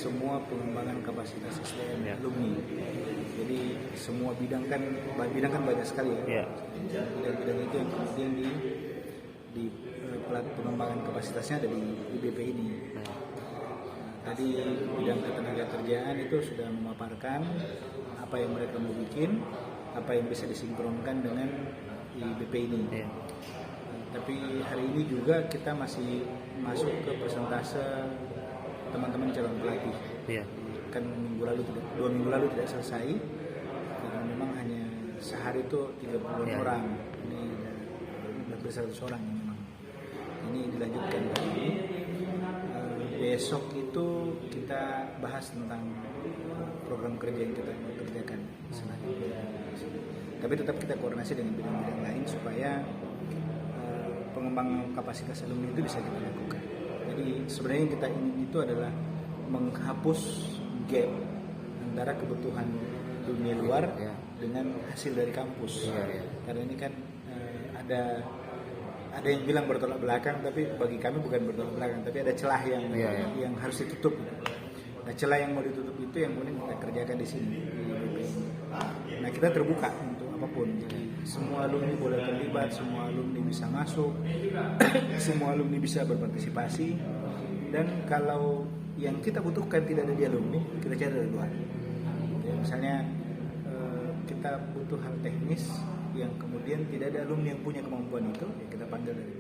semua pengembangan kapasitas SDM alumni. Jadi semua bidang kan banyak sekali ya. Bidang-bidang itu yang kemudian di pengembangan kapasitasnya ada di BP ini. Tadi bidang ketenagakerjaan itu sudah memaparkan apa yang mereka mau bikin, apa yang bisa disinkronkan dengan IBP ini. Tapi hari ini juga kita masih masuk ke persentase teman-teman calon pelatih. Kan 2 minggu lalu tidak selesai karena memang hanya sehari itu 30 orang. Ini lebih 100 orang yang memang. Ini dilanjutkan hari ini. Besok itu kita bahas tentang program kerja yang kita kerjakan selanjutnya. Tapi tetap kita koordinasi dengan bidang-bidang lain supaya pengembangan kapasitas alumni itu bisa kita lakukan. Jadi sebenarnya yang kita ingin itu adalah menghapus gap antara kebutuhan dunia luar dengan hasil dari kampus. Karena ini kan ada yang bilang bertolak belakang, tapi bagi kami bukan bertolak belakang, tapi ada celah yang harus ditutup. Nah, celah yang mau ditutup itu yang kemudian kita kerjakan di sini. Nah, kita terbuka untuk apapun. Jadi semua alumni boleh terlibat, semua alumni bisa masuk, semua alumni bisa berpartisipasi. Dan kalau yang kita butuhkan tidak ada di alumni, kita cari dari luar. Ya, misalnya kita butuh hal teknis yang kemudian tidak ada alumni yang punya kemampuan itu, ya kita panggil dari